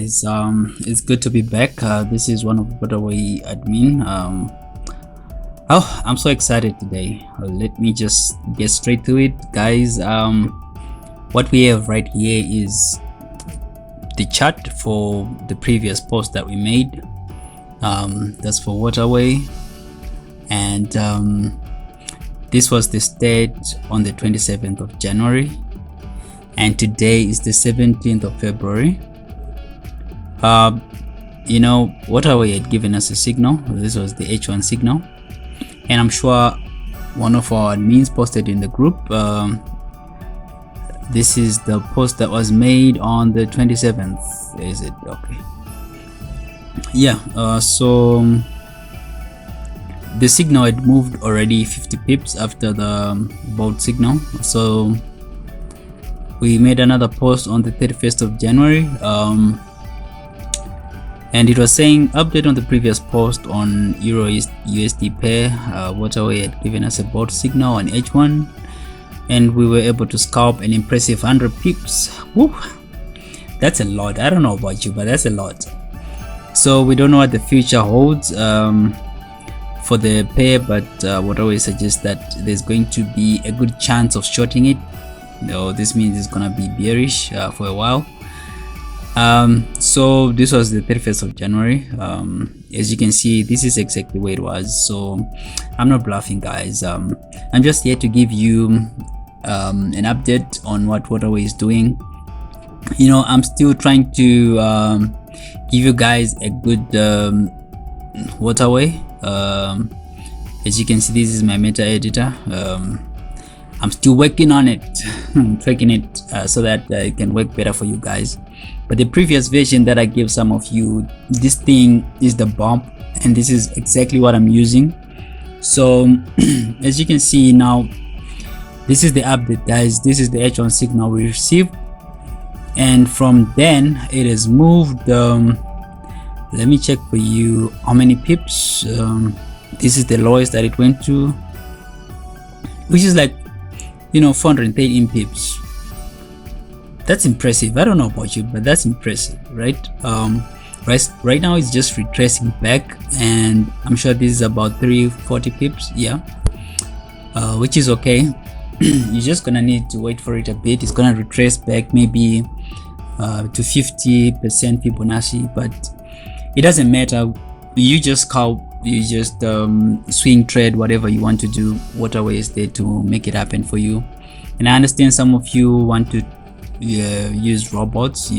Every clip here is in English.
guys, it's good to be back. This is one of Waterway admin. I'm so excited today. Let me just get straight to it, guys. What we have right here is the chart for the previous post that we made. That's for Waterway, and this was the state on the 27th of January, and today is the 17th of February. Waterway had given us a signal. This was the H1 signal, and I'm sure one of our admins posted in the group. This is the post that was made on the 27th. Is it okay? Yeah. So the signal had moved already 50 pips after the bold signal. So we made another post on the 31st of January. And it was saying update on the previous post on eurusd pair. Waterway had given us a bold signal on H1, and we were able to scalp an impressive 100 pips. Woo! That's a lot. I don't know about you, but that's a lot. So we don't know what the future holds for the pair, but Waterway suggests that there's going to be a good chance of shorting it. This means it's gonna be bearish for a while. So this was the 31st of January. As you can see, this is exactly where it was. So I'm not bluffing, guys. I'm just here to give you an update on what Waterway is doing. I'm still trying to give you guys a good Waterway. As you can see, this is my meta editor. I'm still working on it, tweaking it so that it can work better for you guys. But the previous version that I gave some of you, this thing is the bomb, and this is exactly what I'm using. So as you can see now, this is the update, guys. This is the H1 signal we received, and from then it has moved. Let me check for you how many pips. This is the lowest that it went to, which is like 413 pips. That's impressive. I don't know about you, but that's impressive, right? Right now it's just retracing back, and I'm sure this is about 340 pips, yeah, which is okay. You're just gonna need to wait for it a bit. It's gonna retrace back maybe to 50% Fibonacci, but it doesn't matter. You just scalp, you just swing trade, whatever you want to do. Waterway is there to make it happen for you. And I understand some of you want to use robots.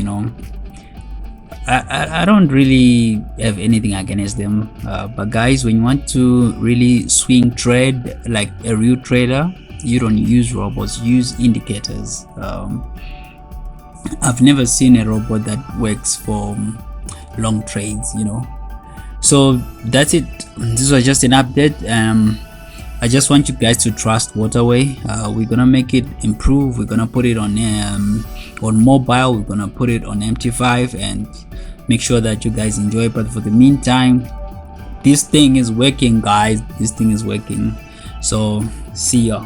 I don't really have anything against them, but guys, when you want to really swing trade like a real trader, you don't use robots, use indicators. I've never seen a robot that works for long trades. So that's it. This was just an update. I just want you guys to trust Waterway. We're gonna make it improve. We're gonna put it on mobile. We're gonna put it on MT5 and make sure that you guys enjoy. But for the meantime, this thing is working, guys. This thing is working. So see ya.